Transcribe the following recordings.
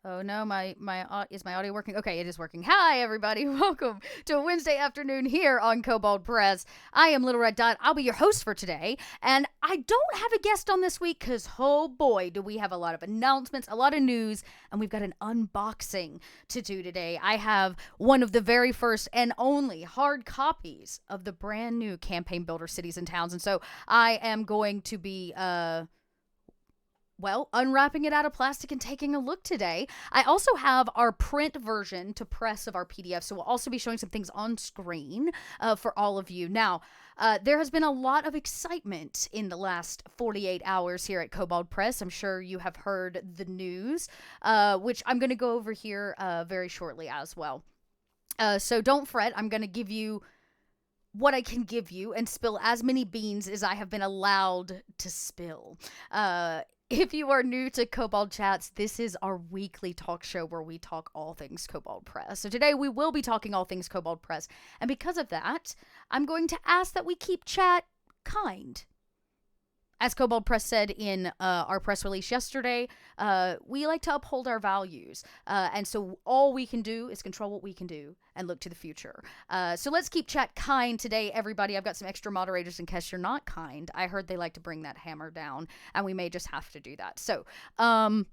Oh no, is my audio working? Okay, it is working. Hi everybody, welcome to a Wednesday afternoon here on Kobold Press. I am Little Red Dot. I'll be your host for today, and I don't have a guest on this week because oh boy, do we have a lot of announcements, a lot of news, and we've got an unboxing to do today. I have one of the very first and only hard copies of the brand new Campaign Builder Cities and Towns, and so I am going to be unwrapping it out of plastic and taking a look today. I also have our print version to press of our PDF, so we'll also be showing some things on screen for all of you. Now, there has been a lot of excitement in the last 48 hours here at Kobold Press. I'm sure you have heard the news, which I'm going to go over here very shortly as well. So don't fret, I'm going to give you what I can give you and spill as many beans as I have been allowed to spill. If you are new to Kobold Chats, this is our weekly talk show where we talk all things Kobold Press. So today we will be talking all things Kobold Press. And because of that, I'm going to ask that we keep chat kind. As Kobold Press said in our press release yesterday, we like to uphold our values. And so all we can do is control what we can do and look to the future. So let's keep chat kind today, everybody. I've got some extra moderators in case you're not kind. I heard they like to bring that hammer down, and we may just have to do that. So, let's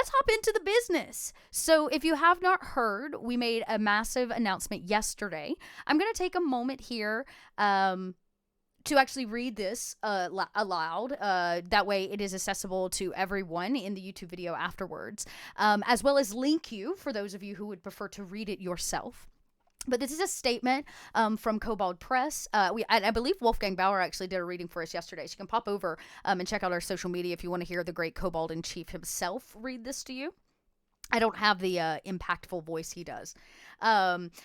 hop into the business. So if you have not heard, we made a massive announcement yesterday. I'm going to take a moment here to actually read this aloud. That way it is accessible to everyone in the YouTube video afterwards, as well as link you for those of you who would prefer to read it yourself. But this is a statement from Kobold Press. I believe Wolfgang Bauer actually did a reading for us yesterday. So you can pop over and check out our social media if you want to hear the great Kobold in Chief himself read this to you. I don't have the impactful voice he does.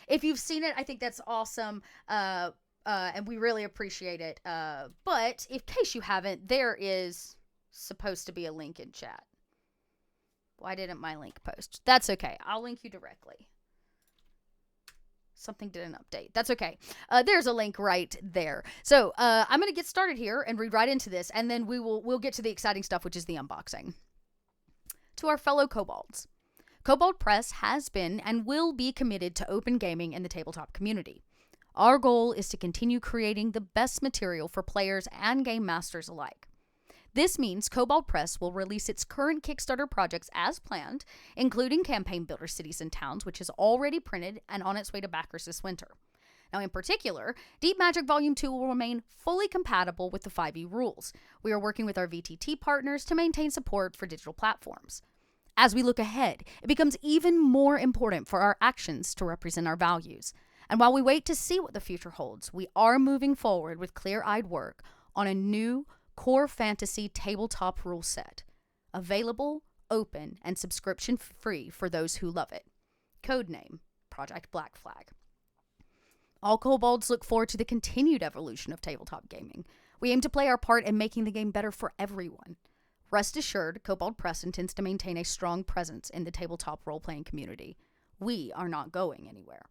If you've seen it, I think that's awesome. And we really appreciate it. But in case you haven't, there is supposed to be a link in chat. Why didn't my link post? That's okay. I'll link you directly. Something didn't update. That's okay. There's a link right there. So I'm going to get started here and read right into this, and then we'll get to the exciting stuff, which is the unboxing. To our fellow Kobolds, Kobold Press has been and will be committed to open gaming in the tabletop community. Our goal is to continue creating the best material for players and game masters alike. This means Kobold Press will release its current Kickstarter projects as planned, including Campaign Builder Cities and Towns, which is already printed and on its way to backers this winter. Now, in particular, Deep Magic Volume 2 will remain fully compatible with the 5e rules. We are working with our VTT partners to maintain support for digital platforms. As we look ahead, it becomes even more important for our actions to represent our values. And while we wait to see what the future holds, we are moving forward with clear-eyed work on a new core fantasy tabletop rule set. Available, open, and subscription-free for those who love it. Codename, Project Black Flag. All Kobolds look forward to the continued evolution of tabletop gaming. We aim to play our part in making the game better for everyone. Rest assured, Kobold Press intends to maintain a strong presence in the tabletop role-playing community. We are not going anywhere.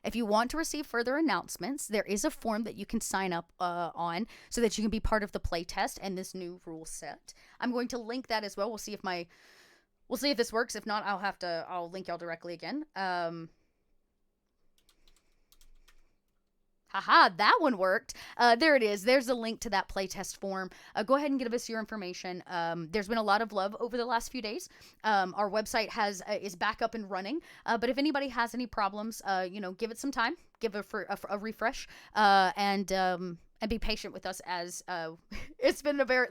If you want to receive further announcements, there is a form that you can sign up on so that you can be part of the playtest and this new rule set. I'm going to link that as well. We'll see if this works. If not, I'll link y'all directly again. Haha, that one worked. There it is. There's a link to that playtest form. Go ahead and give us your information. There's been a lot of love over the last few days. Our website is back up and running. But if anybody has any problems, give it some time. Give it a refresh. And be patient with us as it's been a very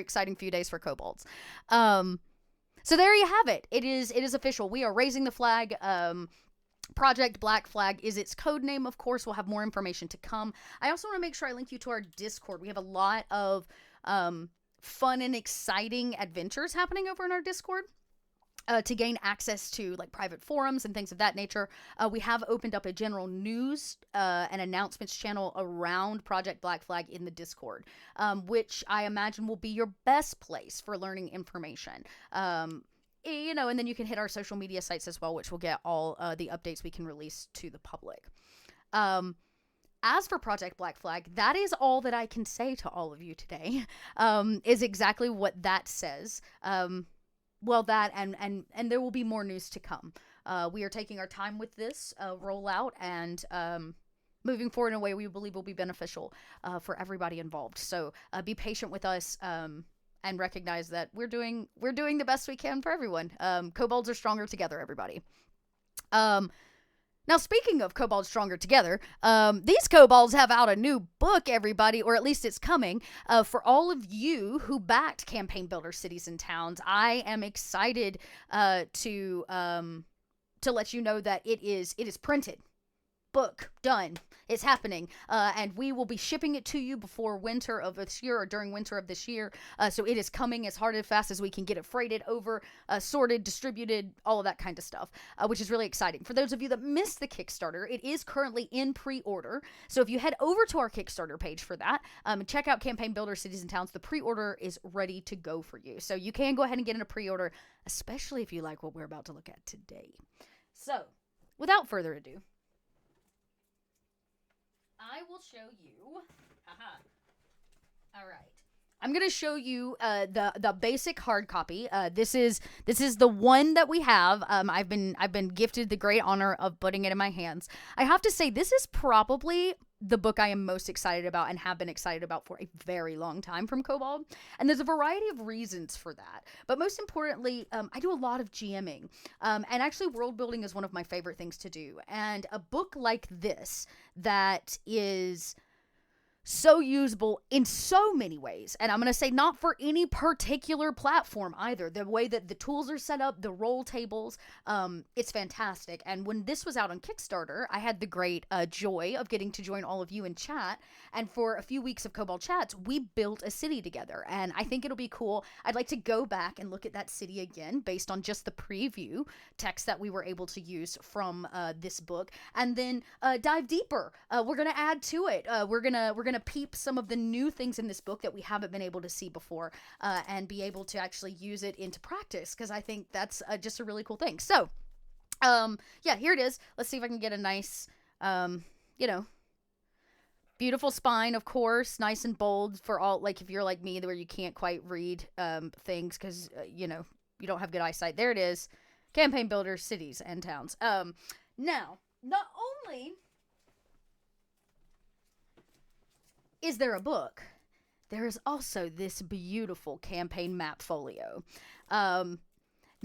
exciting few days for Kobolds. So there you have it. It is official. We are raising the flag. Project Black Flag is its code name, of course. We'll have more information to come. I also want to make sure I link you to our Discord. We have a lot of fun and exciting adventures happening over in our Discord. To gain access to like private forums and things of that nature, we have opened up a general news and announcements channel around Project Black Flag in the Discord, which I imagine will be your best place for learning information. And then you can hit our social media sites as well, which will get all the updates we can release to the public. As for Project Black Flag, that is all that I can say to all of you today, is exactly what that says. well, that and there will be more news to come. We are taking our time with this rollout and moving forward in a way we believe will be beneficial for everybody involved. So be patient with us. And recognize that we're doing the best we can for everyone. Kobolds are stronger together, everybody. Now, speaking of Kobolds Stronger Together, these Kobolds have out a new book, everybody, or at least it's coming. For all of you who backed Campaign Builder Cities and Towns, I am excited to let you know that it is printed. Book done. It's happening, and we will be shipping it to you before winter of this year or during winter of this year. So it is coming as hard and fast as we can get it freighted over, sorted, distributed, all of that kind of stuff, which is really exciting. For those of you that missed the Kickstarter, it is currently in pre-order. So if you head over to our Kickstarter page for that, check out Campaign Builder Cities and Towns. The pre-order is ready to go for you. So you can go ahead and get in a pre-order, especially if you like what we're about to look at today. So without further ado, I will show you. All right. I'm gonna show you the basic hard copy. This is the one that we have. I've been gifted the great honor of putting it in my hands. I have to say, this is probably the book I am most excited about and have been excited about for a very long time from Kobold. And there's a variety of reasons for that. But most importantly, I do a lot of GMing. And actually world building is one of my favorite things to do. And a book like this that is so usable in so many ways. And I'm going to say not for any particular platform either. The way that the tools are set up, the roll tables, it's fantastic. And when this was out on Kickstarter, I had the great joy of getting to join all of you in chat. And for a few weeks of Kobold Chats, we built a city together. And I think it'll be cool. I'd like to go back and look at that city again based on just the preview text that we were able to use from this book. And then dive deeper. We're going to add to it. We're gonna peep some of the new things in this book that we haven't been able to see before, and be able to actually use it into practice, because I think that's just a really cool thing. So yeah, here it is. Let's see if I can get a nice beautiful spine, of course, nice and bold for all, like if you're like me where you can't quite read things because you don't have good eyesight. There it is. Campaign Builder Cities and Towns. Now, not only is there a book, there is also this beautiful campaign map folio. Now,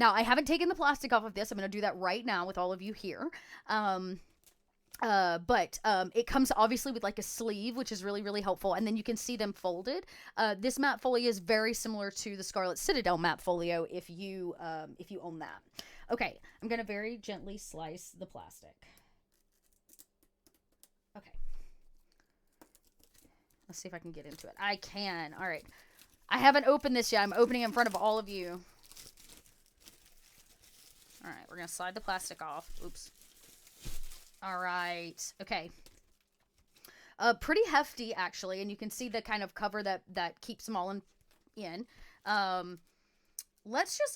I haven't taken the plastic off of this. I'm going to do that right now with all of you here. But it comes obviously with like a sleeve, which is really, really helpful. And then you can see them folded. This map folio is very similar to the Scarlet Citadel map folio if you own that. Okay, I'm going to very gently slice the plastic. Okay. Let's see if I can get into it. I can. All right. I haven't opened this yet. I'm opening it in front of all of you. All right. We're going to slide the plastic off. Oops. All right. Okay. Pretty hefty, actually. And you can see the kind of cover that keeps them all in.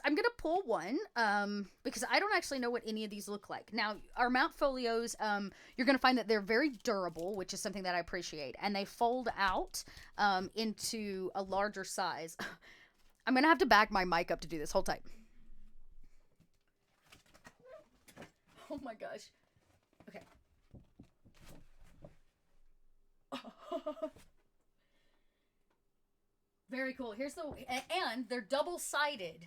I'm going to pull one, because I don't actually know what any of these look like. Now, our map folios, you're going to find that they're very durable, which is something that I appreciate. And they fold out, into a larger size. I'm going to have to back my mic up to do this. Hold tight. Oh my gosh. Okay. Very cool. Here's the, and they're double-sided.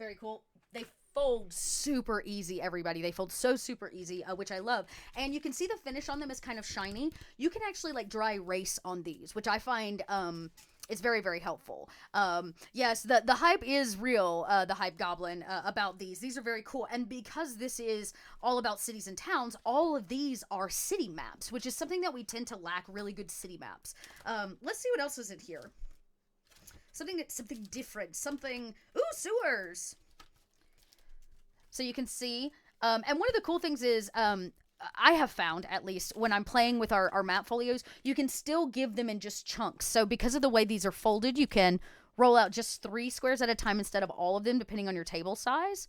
Very cool. They fold super easy, everybody. They fold so super easy, which I love. And you can see the finish on them is kind of shiny. You can actually like dry erase on these, which I find is very, very helpful. Yes, the hype is real, the hype goblin, about these. These are very cool. And because this is all about cities and towns, all of these are city maps, which is something that we tend to lack, really good city maps. Let's see what else is in here. Something different. Something, ooh, sewers. So you can see, and one of the cool things is, I have found, at least, when I'm playing with our map folios, you can still give them in just chunks. So because of the way these are folded, you can roll out just 3 squares at a time instead of all of them, depending on your table size.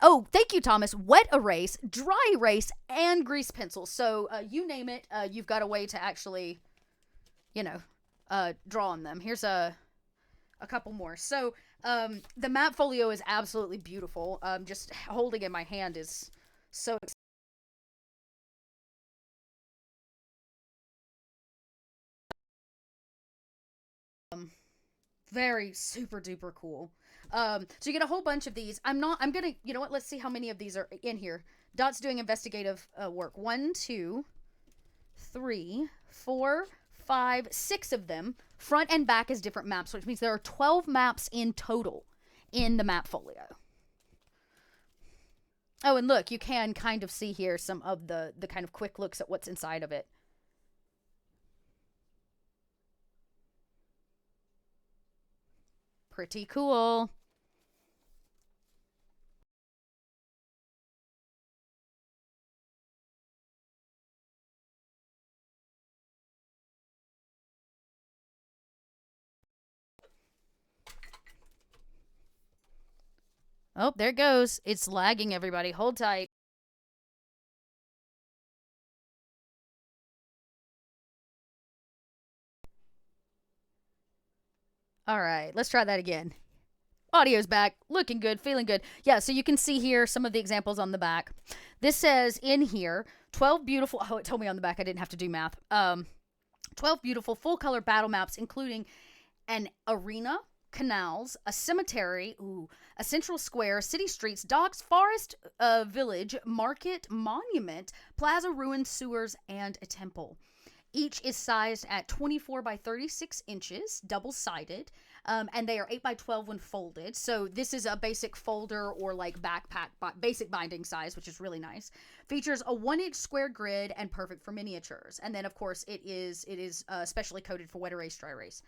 Oh, thank you, Thomas. Wet erase, dry erase, and grease pencil. So you name it, you've got a way to actually, you know, draw on them. Here's a couple more. So the map folio is absolutely beautiful. Just holding in my hand is so exciting. Very super duper cool. So you get a whole bunch of these. I'm gonna, you know what? Let's see how many of these are in here. Dot's doing investigative work. 1, 2, 3, 4, 5, 6 of them. Front and back is different maps, which means there are 12 maps in total in the map folio. Oh, and look, you can kind of see here some of the kind of quick looks at what's inside of it. Pretty cool. Oh, there it goes. It's lagging, everybody. Hold tight. All right, let's try that again. Audio's back, looking good, feeling good. Yeah, so you can see here some of the examples on the back. This says in here 12 beautiful, oh, it told me on the back I didn't have to do math. 12 beautiful full color battle maps, including an arena, canals, a cemetery, a central square, city streets, docks, forest, village, market, monument, plaza, ruins, sewers, and a temple. Each is sized at 24 by 36 inches, double-sided, and they are 8 by 12 when folded. So this is a basic folder or like backpack, basic binding size, which is really nice. Features a 1-inch square grid and perfect for miniatures. And then, of course, it is specially coded for wet erase, dry erase,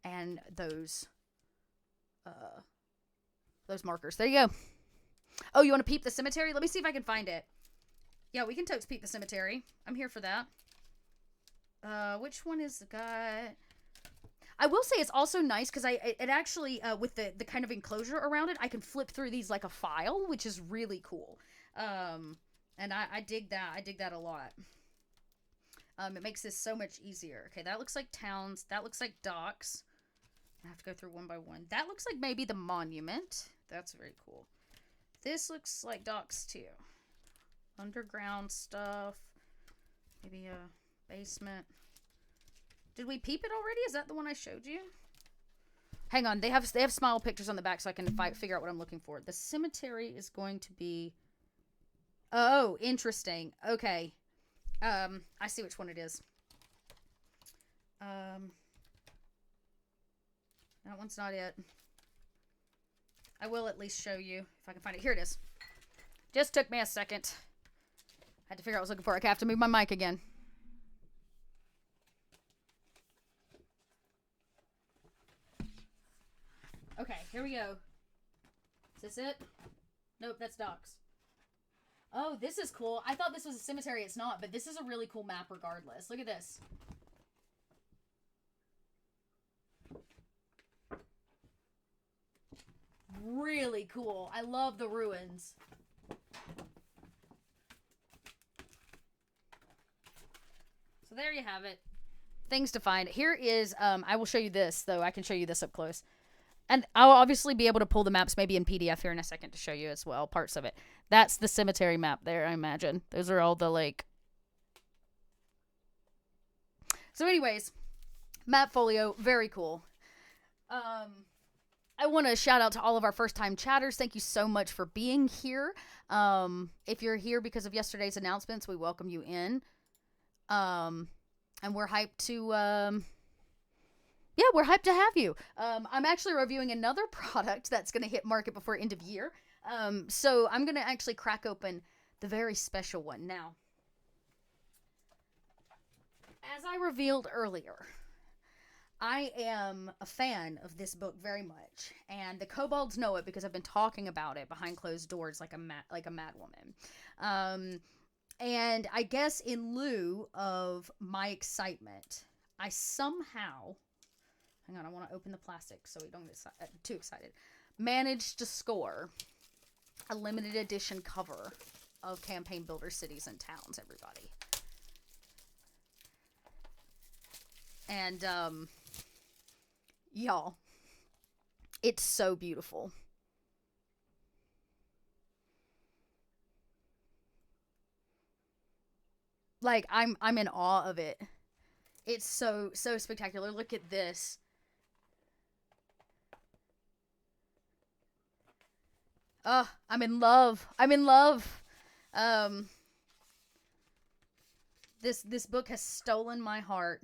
and those markers. There you go. Oh, you want to peep the cemetery? Let me see if I can find it. Yeah, we can totes peep the cemetery. I'm here for that. Which one is the guy? I will say it's also nice because it actually, with the kind of enclosure around it, I can flip through these like a file, which is really cool. And I dig that. I dig that a lot. It makes this so much easier. Okay, that looks like towns. That looks like docks. I have to go through one by one. That looks like maybe the monument. That's very cool. This looks like docks too. Underground stuff. Maybe a basement. Did we peep it already? Is that the one I showed you? Hang on. They have smile pictures on the back so I can figure out what I'm looking for. The cemetery is going to be... Oh, interesting. Okay. I see which one it is. That one's not it. I will at least show you if I can find it. Here it is. Just took me a second. I had to figure out what I was looking for. I have to move my mic again. Okay, here we go. Is this it? Nope, that's docks. Oh, this is cool. I thought this was a cemetery. It's not, but this is a really cool map regardless. Look at this. Really cool. I love the ruins. So there you have it. Things to find. Here is, I will show you this, though. I can show you this up close. And I'll obviously be able to pull the maps maybe in PDF here in a second to show you as well, parts of it. That's the cemetery map there, I imagine. Those are all the, like... So anyways, map folio, very cool. I want to shout out to all of our first-time chatters. Thank you so much for being here. If you're here because of yesterday's announcements, we welcome you in. And we're hyped to... Yeah, we're hyped to have you. I'm actually reviewing another product that's going to hit market before end of year. So I'm going to actually crack open the very special one. Now, as I revealed earlier, I am a fan of this book very much, and the Kobolds know it because I've been talking about it behind closed doors like a mad woman. And I guess in lieu of my excitement, I somehow... Hang on, I want to open the plastic so we don't get too excited. Managed to score a limited edition cover of Campaign Builder Cities and Towns, everybody. And, y'all, it's so beautiful. Like, I'm in awe of it. It's so spectacular. Look at this. Oh, I'm in love. I'm in love. This book has stolen my heart.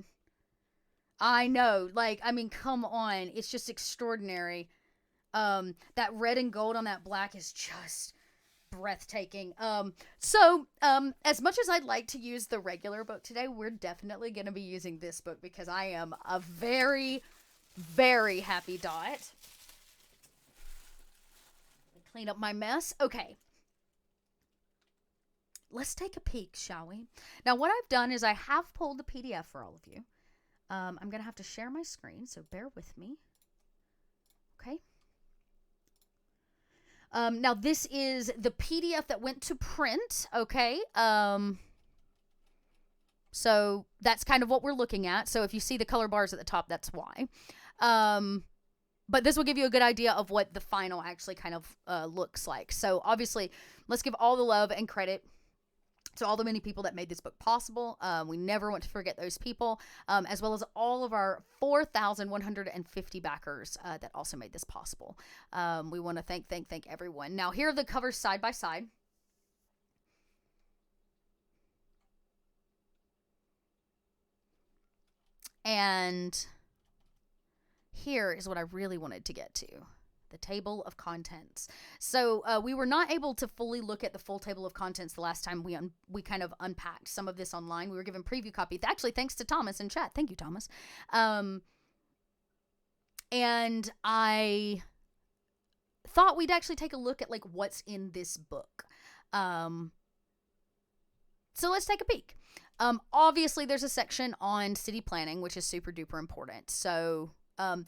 I know. Like, I mean, come on. It's just extraordinary. That red and gold on that black is just breathtaking. As much as I'd like to use the regular book today, we're definitely going to be using this book because I am a very, very happy Dot. Clean up my mess. Okay. Let's take a peek, shall we? Now, what I've done is I have pulled the PDF for all of you. I'm going to have to share my screen, so bear with me. Okay. Now, this is the PDF that went to print, okay? So that's kind of what we're looking at. So if you see the color bars at the top, that's why. But this will give you a good idea of what the final actually kind of looks like. So obviously, let's give all the love and credit to all the many people that made this book possible. We never want to forget those people, as well as all of our 4,150 backers that also made this possible. We want to thank everyone. Now, here are the covers side by side. And here is what I really wanted to get to. The table of contents. So we were not able to fully look at the full table of contents the last time we kind of unpacked some of this online. We were given preview copy. Actually, thanks to Thomas in chat. Thank you, Thomas. And I thought we'd actually take a look at like what's in this book. So let's take a peek. Obviously, there's a section on city planning, which is super duper important. So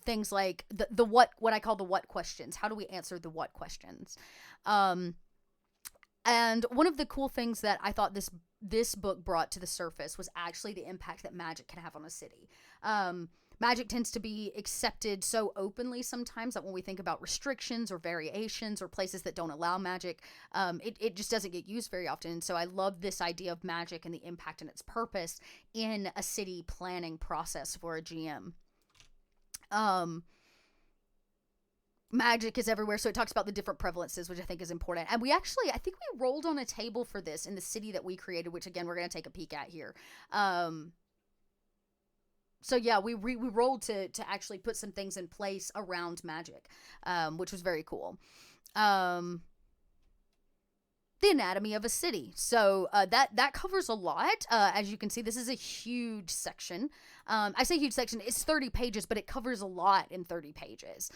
things like the what I call the what questions. How do we answer the what questions? And one of the cool things that I thought this book brought to the surface was actually the impact that magic can have on a city. Magic tends to be accepted so openly sometimes that when we think about restrictions or variations or places that don't allow magic, it just doesn't get used very often. And so I love this idea of magic and the impact and its purpose in a city planning process for a GM. Magic is everywhere, so it talks about the different prevalences, which I think is important. And I think we rolled on a table for this in the city that we created, which again, we're going to take a peek at here. So yeah, we rolled to actually put some things in place around magic, which was very cool. The anatomy of a city. So that covers a lot. As you can see, this is a huge section. I say huge section, it's 30 pages, but it covers a lot in 30 pages.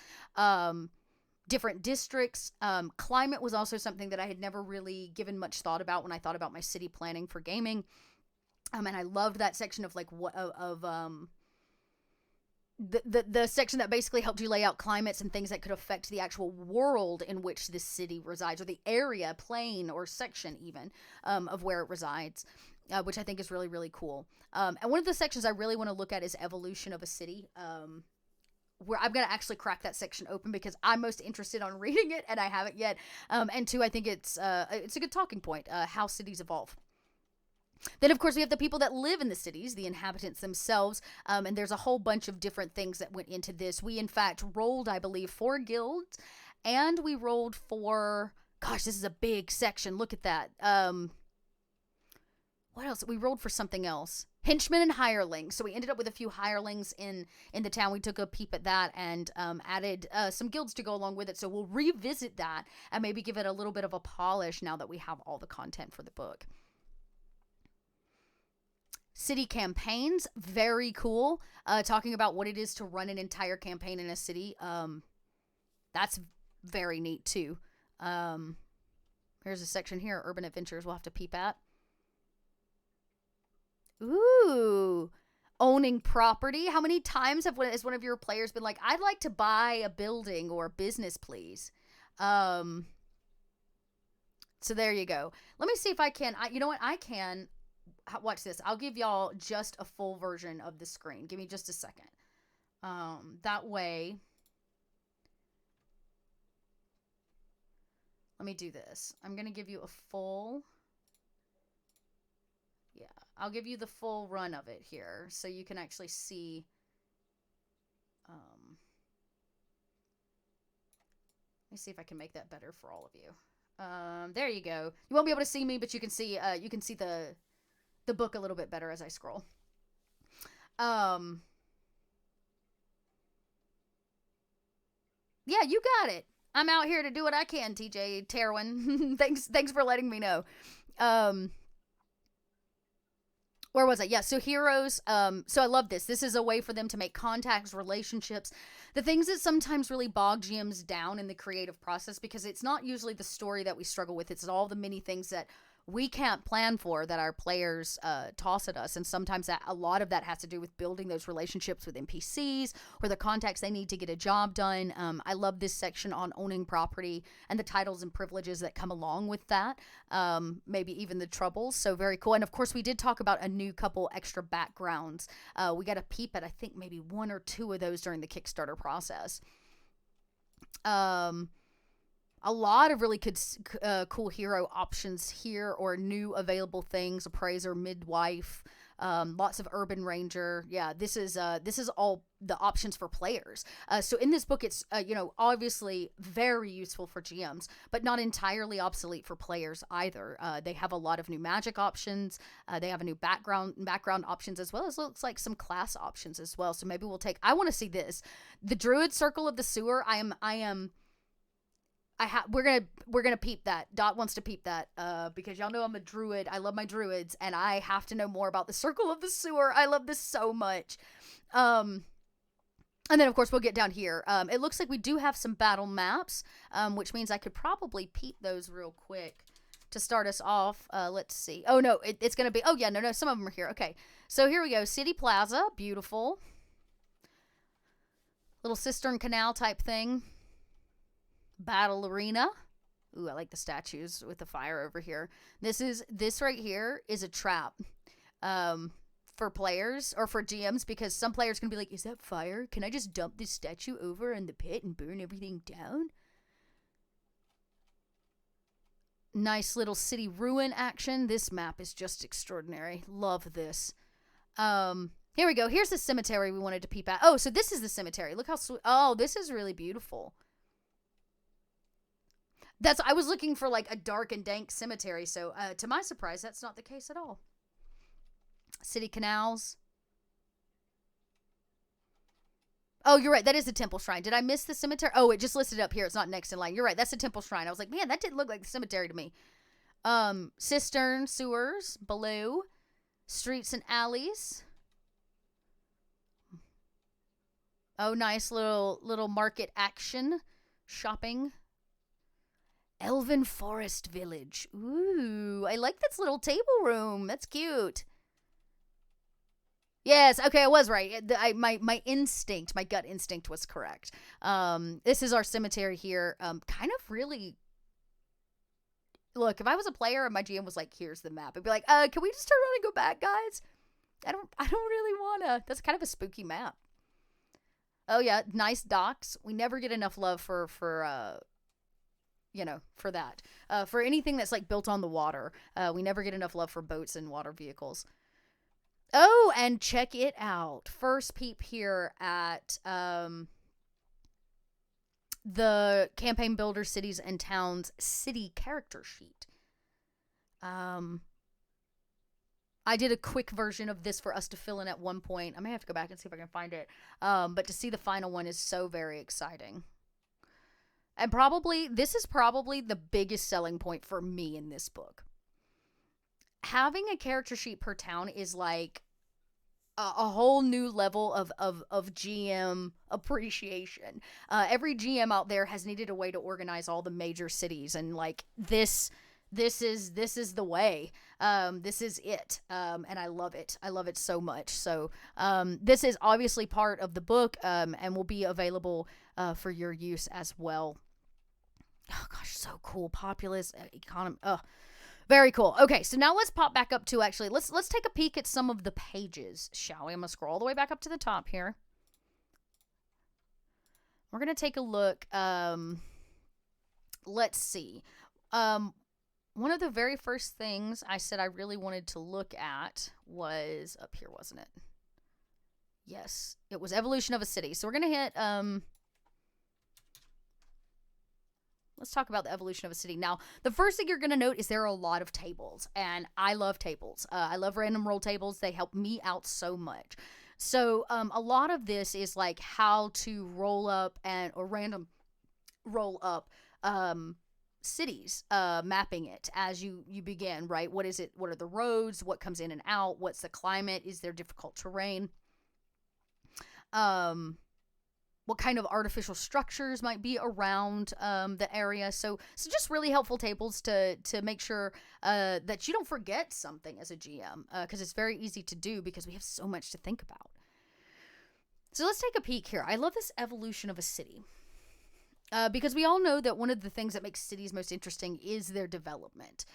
Different districts. Climate was also something that I had never really given much thought about when I thought about my city planning for gaming. And I loved that section of like the section that basically helped you lay out climates and things that could affect the actual world in which this city resides, or the area, plane, or section even of where it resides, which I think is really, really cool. And one of the sections I really want to look at is evolution of a city, where I'm going to actually crack that section open because I'm most interested on reading it and I haven't yet. And two, I think it's a good talking point, how cities evolve. Then, of course, we have the people that live in the cities, the inhabitants themselves, and there's a whole bunch of different things that went into this. We, in fact, rolled, I believe, 4 guilds, and we rolled for, gosh, this is a big section. Look at that. What else? We rolled for something else. Henchmen and hirelings. So we ended up with a few hirelings in the town. We took a peep at that and added some guilds to go along with it. So we'll revisit that and maybe give it a little bit of a polish now that we have all the content for the book. City campaigns, very cool. Talking about what it is to run an entire campaign in a city. That's very neat too. Here's a section here, urban adventures we'll have to peep at. Ooh, owning property. How many times has one of your players been like, I'd like to buy a building or a business, please? So there you go. Let me see if I can. You know what? I can. Watch this. I'll give y'all just a full version of the screen. Give me just a second. That way. Let me do this. I'm going to give you a full. Yeah, I'll give you the full run of it here so you can actually see. Let me see if I can make that better for all of you. There you go. You won't be able to see me, but you can see the book a little bit better as I scroll. Yeah, you got it. I'm out here to do what I can, TJ Terwin. thanks for letting me know. Where was I? Yeah, so heroes. So I love this. This is a way for them to make contacts, relationships, the things that sometimes really bog GMs down in the creative process, because it's not usually the story that we struggle with. It's all the many things that we can't plan for that our players toss at us. And sometimes a lot of that has to do with building those relationships with NPCs or the contacts they need to get a job done. I love this section on owning property and the titles and privileges that come along with that. Maybe even the troubles. So very cool. And of course, we did talk about a new couple extra backgrounds. We got a peep at, I think, maybe 1 or 2 of those during the Kickstarter process. A lot of really good, cool hero options here, or new available things: appraiser, midwife, lots of urban ranger. Yeah, this is all the options for players. So in this book, it's obviously very useful for GMs, but not entirely obsolete for players either. They have a lot of new magic options. They have a new background options, as well as looks like some class options as well. So maybe we'll take. I want to see this, the Druid Circle of the Sewer. We're gonna peep that. Dot wants to peep that because y'all know I'm a druid. I love my druids, and I have to know more about the Circle of the Sewer. I love this so much. And then of course we'll get down here. It looks like we do have some battle maps, which means I could probably peep those real quick to start us off. Let's see. Oh no, it's gonna be. Oh yeah, no, some of them are here. Okay, so here we go. City Plaza, beautiful. Little cistern canal type thing. Battle arena. Ooh, I like the statues with the fire over here. This right here is a trap for players or for GMs, because some players can be like, is that fire? Can I just dump this statue over in the pit and burn everything down? Nice little city ruin action. This map is just extraordinary. Love this. Here we go. Here's the cemetery we wanted to peep at. Oh, so this is the cemetery. Look how sweet. Oh, this is really beautiful. I was looking for like a dark and dank cemetery, so to my surprise, that's not the case at all. City canals. Oh, you're right. That is the temple shrine. Did I miss the cemetery? Oh, it just listed up here. It's not next in line. You're right. That's the temple shrine. I was like, man, that didn't look like the cemetery to me. Cistern, sewers, below, streets and alleys. Oh, nice little market action, shopping. Elven Forest Village. Ooh, I like this little table room. That's cute. Yes, okay, I was right. My instinct, my gut instinct was correct. This is our cemetery here. Kind of really. Look, if I was a player and my GM was like, "Here's the map," I'd be like, can we just turn around and go back, guys? I don't really wanna. That's kind of a spooky map. Oh yeah, nice docks. We never get enough love for that. For anything that's like built on the water. We never get enough love for boats and water vehicles. Oh, and check it out. First peep here at the Campaign Builder Cities and Towns city character sheet. I did a quick version of this for us to fill in at one point. I may have to go back and see if I can find it. But to see the final one is so very exciting. And this is probably the biggest selling point for me in this book. Having a character sheet per town is like a whole new level of GM appreciation. Every GM out there has needed a way to organize all the major cities, and like this is the way. This is it. And I love it. I love it so much. So this is obviously part of the book, and will be available for your use as well. Oh gosh, so cool. Populous economy. Very cool. Okay, so now let's pop back up to actually let's take a peek at some of the pages, shall we? I'm gonna scroll all the way back up to the top here. We're gonna take a look. Let's see. One of the very first things I said I really wanted to look at was up here, wasn't it? Yes, it was evolution of a city. So we're gonna hit let's talk about the evolution of a city. Now, the first thing you're going to note is there are a lot of tables, and I love tables. I love random roll tables. They help me out so much. So, a lot of this is like how to roll up or random roll up cities, mapping it as you begin, right? What is it? What are the roads? What comes in and out? What's the climate? Is there difficult terrain? What kind of artificial structures might be around the area. So just really helpful tables to make sure that you don't forget something as a GM, because it's very easy to do because we have so much to think about. So let's take a peek here. I love this evolution of a city. Because we all know that one of the things that makes cities most interesting is their development.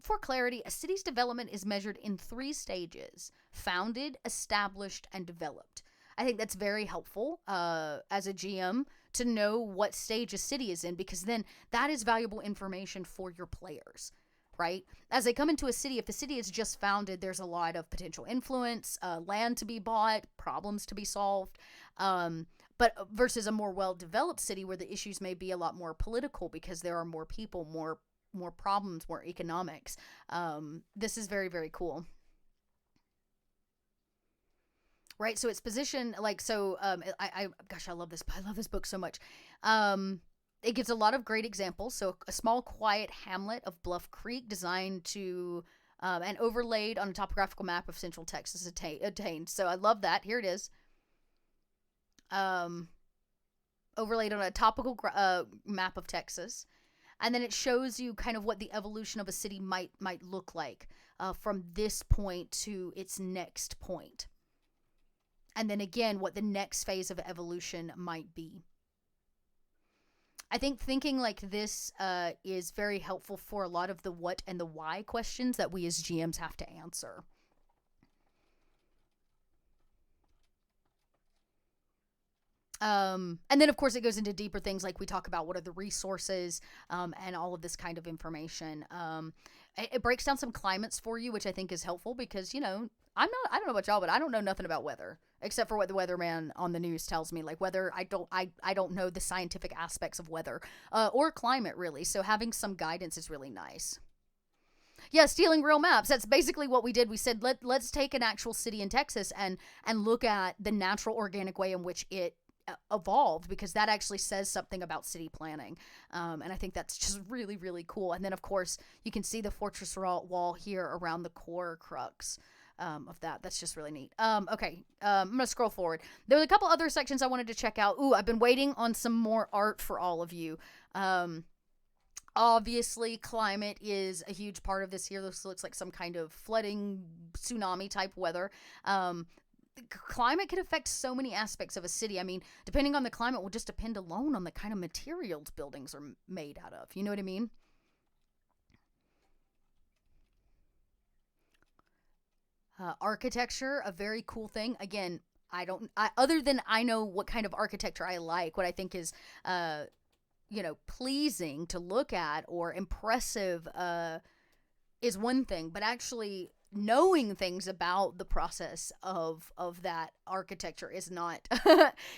For clarity, a city's development is measured in 3 stages: founded, established, and developed. I think that's very helpful as a GM to know what stage a city is in, because then that is valuable information for your players, right? As they come into a city, if the city is just founded, there's a lot of potential influence, land to be bought, problems to be solved. But versus a more well-developed city where the issues may be a lot more political because there are more people, more problems, more economics. This is very, very cool. Right, so it's positioned like so. Gosh, I love this. I love this book so much. It gives a lot of great examples. So a small, quiet hamlet of Bluff Creek, designed to and overlaid on a topographical map of Central Texas, attained. So I love that. Here it is. Overlaid on a topical map of Texas, and then it shows you kind of what the evolution of a city might look like from this point to its next point. And then again, what the next phase of evolution might be. I think thinking like this is very helpful for a lot of the what and the why questions that we as GMs have to answer. And then, of course, it goes into deeper things like we talk about what are the resources and all of this kind of information. It breaks down some climates for you, which I think is helpful because, I don't know about y'all, but I don't know nothing about weather except for what the weatherman on the news tells me. Like weather, I don't know the scientific aspects of weather or climate really. So having some guidance is really nice. Yeah, stealing real maps. That's basically what we did. We said let's take an actual city in Texas and look at the natural organic way in which it evolved, because that actually says something about city planning. And I think that's just really, really cool. And then, of course, you can see the fortress wall here around the core crux of that. That's just really neat. Okay, I'm going to scroll forward. There were a couple other sections I wanted to check out. Ooh, I've been waiting on some more art for all of you. Obviously, climate is a huge part of this here. This looks like some kind of flooding, tsunami type weather. Climate can affect so many aspects of a city. I mean, depending on the climate will just depend alone on the kind of materials buildings are made out of. You know what I mean? Architecture, a very cool thing. Again, other than I know what kind of architecture I like, what I think is, pleasing to look at or impressive, is one thing, but actually knowing things about the process of that architecture is not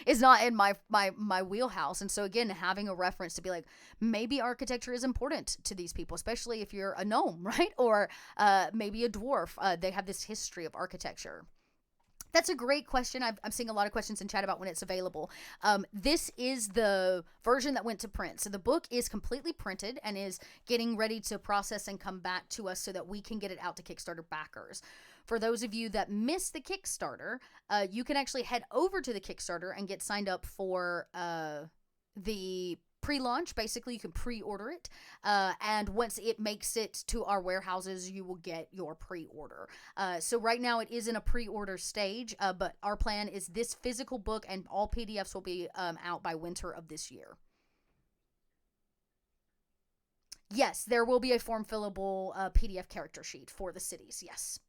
is not in my wheelhouse. And so again, having a reference to be like, maybe architecture is important to these people, especially if you're a gnome, right? Or maybe a dwarf. They have this history of architecture. That's a great question. I'm seeing a lot of questions in chat about when it's available. This is the version that went to print. So the book is completely printed and is getting ready to process and come back to us so that we can get it out to Kickstarter backers. For those of you that missed the Kickstarter, you can actually head over to the Kickstarter and get signed up for the pre-launch. Basically, you can pre-order it, and once it makes it to our warehouses, you will get your pre-order. So right now it is in a pre-order stage, but our plan is this physical book and all PDFs will be out by winter of this year. Yes, there will be a form fillable PDF character sheet for the cities. Yes.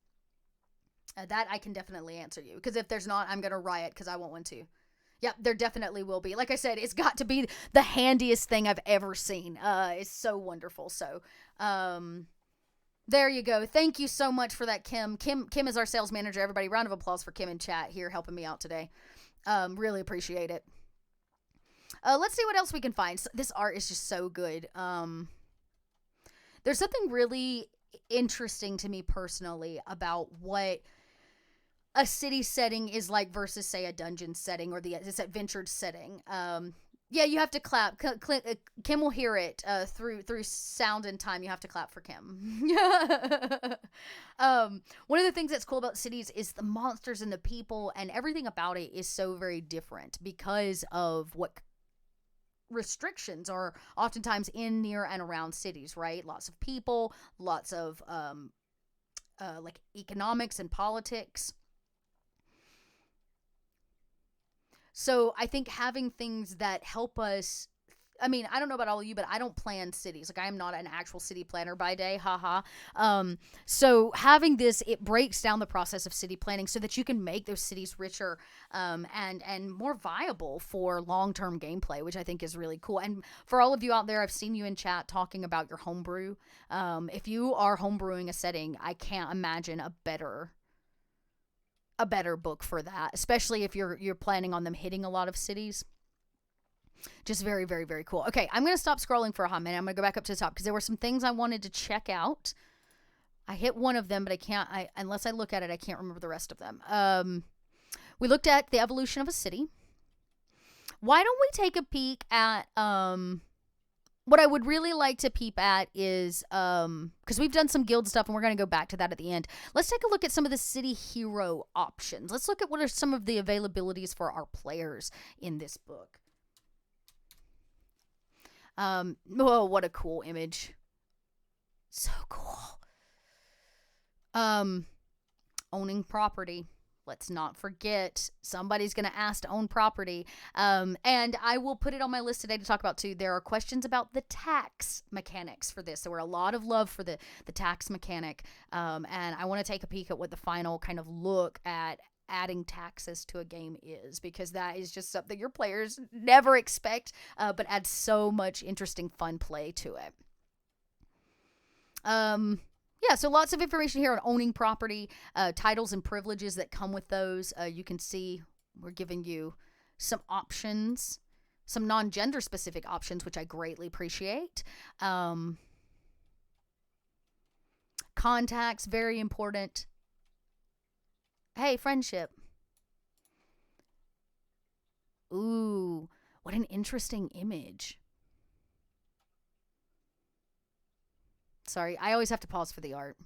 That I can definitely answer you, because if there's not, I'm going to riot because I won't want to. Yep, there definitely will be. Like I said, it's got to be the handiest thing I've ever seen. It's so wonderful. So, there you go. Thank you so much for that, Kim. Kim is our sales manager. Everybody, round of applause for Kim in chat here helping me out today. Really appreciate it. Let's see what else we can find. This art is just so good. There's something really interesting to me personally about what a city setting is like versus, say, a dungeon setting or this adventured setting. Yeah, you have to clap. Kim will hear it through sound and time. You have to clap for Kim. One of the things that's cool about cities is the monsters and the people, and everything about it is so very different because of what restrictions are oftentimes in, near, and around cities, right? Lots of people, lots of like economics and politics. So I think having things that help us, I mean, I don't know about all of you, but I don't plan cities. Like, I am not an actual city planner by day, haha. So having this, it breaks down the process of city planning so that you can make those cities richer and more viable for long-term gameplay, which I think is really cool. And for all of you out there, I've seen you in chat talking about your homebrew. If you are homebrewing a setting, I can't imagine a better book for that, especially if you're planning on them hitting a lot of cities. Just very, very, very cool. Okay, I'm going to stop scrolling for a hot minute. I'm going to go back up to the top because there were some things I wanted to check out. I hit one of them, but I can't, unless I look at it, I can't remember the rest of them. We looked at the evolution of a city. Why don't we take a peek at, what I would really like to peep at is, because we've done some guild stuff and we're going to go back to that at the end. Let's take a look at some of the city hero options. Let's look at what are some of the availabilities for our players in this book. Oh, what a cool image. So cool. Owning property. Let's not forget, somebody's going to ask to own property. And I will put it on my list today to talk about too. There are questions about the tax mechanics for this. There were a lot of love for the tax mechanic. And I want to take a peek at what the final kind of look at adding taxes to a game is, because that is just something your players never expect, but adds so much interesting fun play to it. Yeah, so lots of information here on owning property, titles and privileges that come with those. You can see we're giving you some options, some non-gender specific options, which I greatly appreciate. Contacts, very important. Hey, friendship. Ooh, what an interesting image. Sorry, I always have to pause for the art.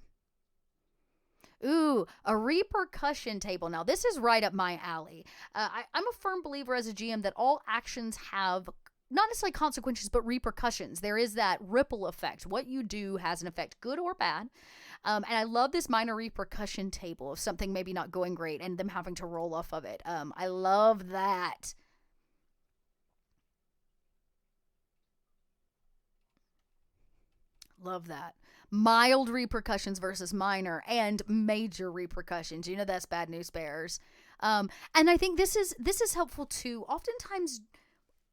Ooh, a repercussion table. Now, this is right up my alley. I'm a firm believer as a GM that all actions have not necessarily consequences, but repercussions. There is that ripple effect. What you do has an effect, good or bad. And I love this minor repercussion table of something maybe not going great and them having to roll off of it. I love that. Love that. Mild repercussions versus minor and major repercussions. You know, that's bad news bears. And I think this is helpful too. Oftentimes,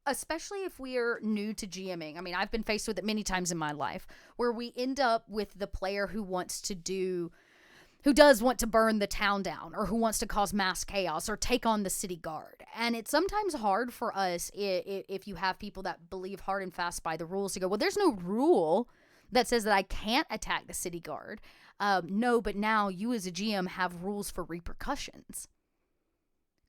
especially if we are new to GMing. I mean, I've been faced with it many times in my life where we end up with the player who does want to burn the town down, or who wants to cause mass chaos or take on the city guard. And it's sometimes hard for us if you have people that believe hard and fast by the rules to go, well, there's no rule that says that I can't attack the city guard. No, but now you as a GM have rules for repercussions.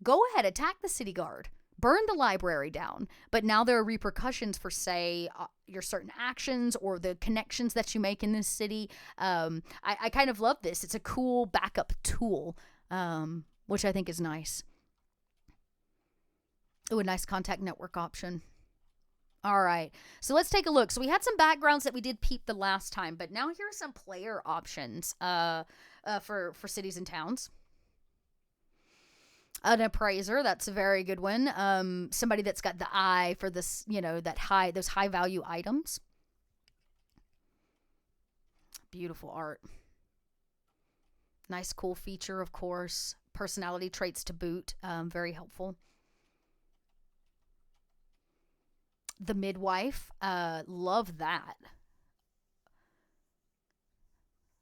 Go ahead, attack the city guard. Burn the library down. But now there are repercussions for, say, your certain actions or the connections that you make in this city. I kind of love this. It's a cool backup tool, which I think is nice. Oh, a nice contact network option. All right. So let's take a look. So we had some backgrounds that we did peep the last time, but now here are some player options for cities and towns. An appraiser, that's a very good one. Somebody that's got the eye for this, those high value items. Beautiful art. Nice, cool feature, of course. Personality traits to boot. Very helpful. The midwife. Love that.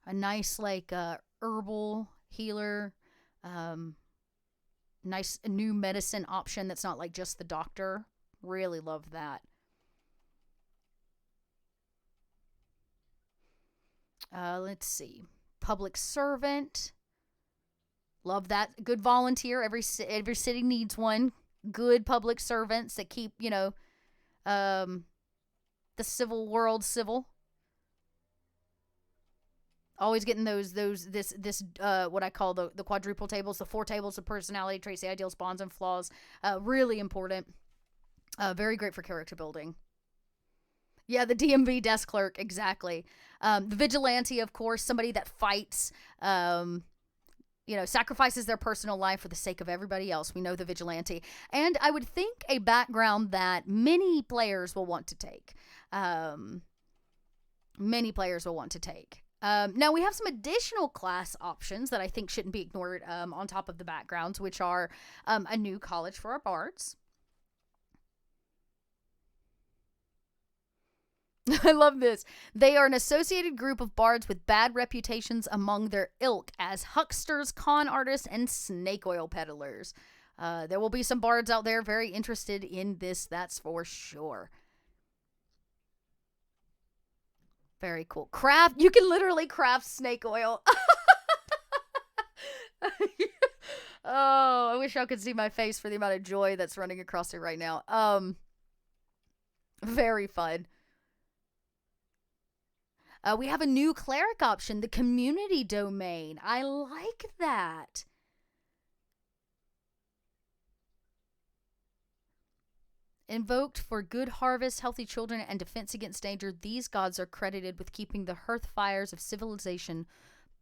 A nice, like, herbal healer. Nice new medicine option that's not like just the doctor. Really love that. Let's see. Public servant. Love that. Good volunteer. Every city needs one. Good public servants that keep, the civil world civil. Always getting this what I call the quadruple tables, the 4 tables of personality traits, the ideals, bonds, and flaws. Really important. Very great for character building. Yeah, the DMV desk clerk, exactly. The vigilante, of course, somebody that fights, sacrifices their personal life for the sake of everybody else. We know the vigilante. And I would think a background that many players will want to take. Now, we have some additional class options that I think shouldn't be ignored on top of the backgrounds, which are a new college for our bards. I love this. They are an associated group of bards with bad reputations among their ilk as hucksters, con artists, and snake oil peddlers. There will be some bards out there very interested in this, that's for sure. Very cool. You can literally craft snake oil. Oh, I wish y'all could see my face for the amount of joy that's running across it right now. Very fun. We have a new cleric option, the community domain. I like that. Invoked for good harvest, healthy children, and defense against danger, these gods are credited with keeping the hearth fires of civilization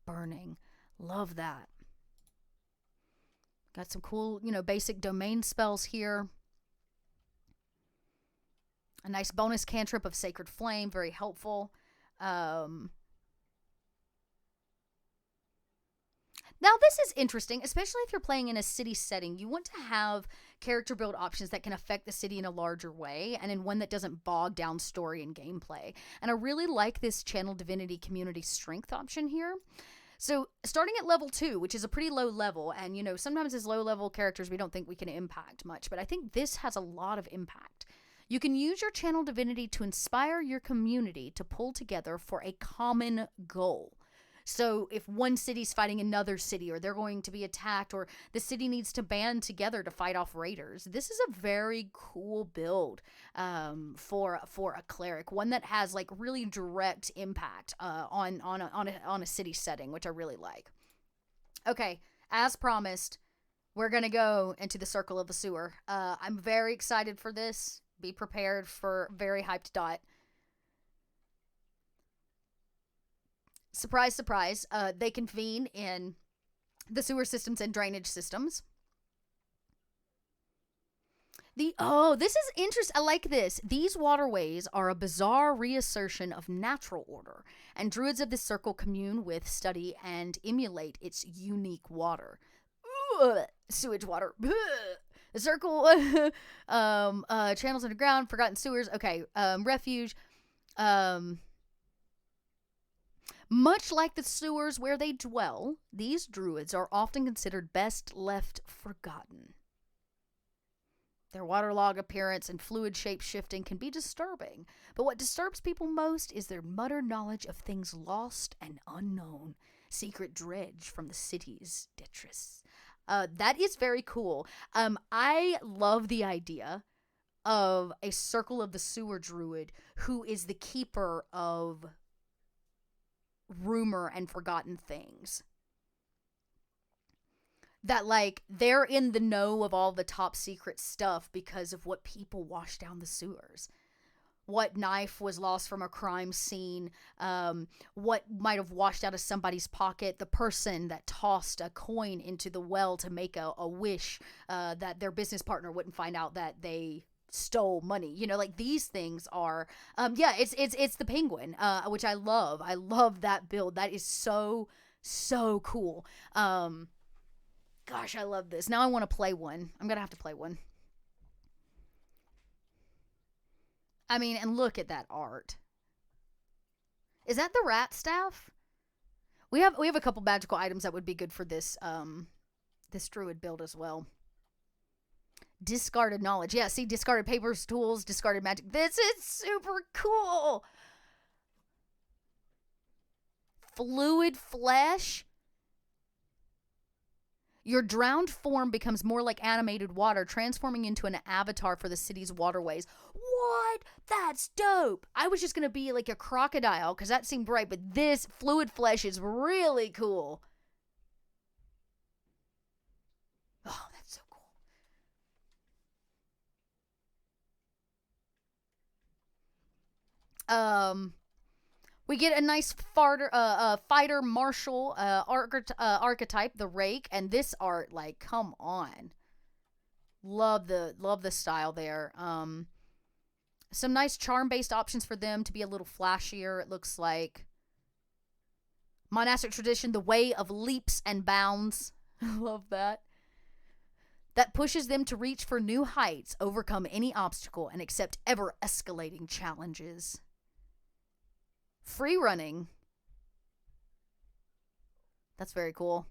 burning. Love that. Got some cool, basic domain spells here. A nice bonus cantrip of Sacred Flame, very helpful. Now, this is interesting, especially if you're playing in a city setting. You want to have character build options that can affect the city in a larger way and in one that doesn't bog down story and gameplay. And I really like this Channel Divinity Community Strength option here. So, starting at level 2, which is a pretty low level, and, sometimes as low-level characters, we don't think we can impact much, but I think this has a lot of impact. You can use your Channel Divinity to inspire your community to pull together for a common goal. So if one city's fighting another city, or they're going to be attacked, or the city needs to band together to fight off raiders, this is a very cool build for a cleric, one that has like really direct impact on a city setting, which I really like. Okay, as promised, we're gonna go into the Circle of the Sewer. I'm very excited for this. Be prepared for very hyped dot. Surprise, surprise, they convene in the sewer systems and drainage systems. This is interesting. I like this. These waterways are a bizarre reassertion of natural order, and druids of this circle commune with, study, and emulate its unique water. Sewage water. The circle, channels underground, forgotten sewers. Okay, refuge. Much like the sewers where they dwell, these druids are often considered best left forgotten. Their waterlogged appearance and fluid shape shifting can be disturbing, but what disturbs people most is their muttered knowledge of things lost and unknown, secret dredge from the city's detritus. That is very cool. I love the idea of a Circle of the Sewer druid who is the keeper of rumor and forgotten things. That, like, they're in the know of all the top secret stuff because of what people wash down the sewers. what knife was lost from a crime scene, what might have washed out of somebody's pocket, the person that tossed a coin into the well to make a wish that their business partner wouldn't find out that they stole money. You know, like these things are it's the penguin, which I love that build. That is so cool. Gosh, I love this. Now I want to play one. I'm gonna have to play one. I mean, and look at that art. Is that the rat staff? We have a couple magical items that would be good for this this druid build as well. Discarded knowledge. Yeah, see, discarded papers, tools, discarded magic. This is super cool. Fluid flesh. Your drowned form becomes more like animated water, transforming into an avatar for the city's waterways. What? That's dope. I was just going to be like a crocodile because that seemed right, but this fluid flesh is really cool. Oh, that's so cool. We get a nice fighter martial archetype, the rake, and this art, like, come on, love the style there. Some nice charm based options for them to be a little flashier. It looks like monastic tradition, the way of leaps and bounds. Love that. That pushes them to reach for new heights, overcome any obstacle, and accept ever escalating challenges. Free running. That's very cool.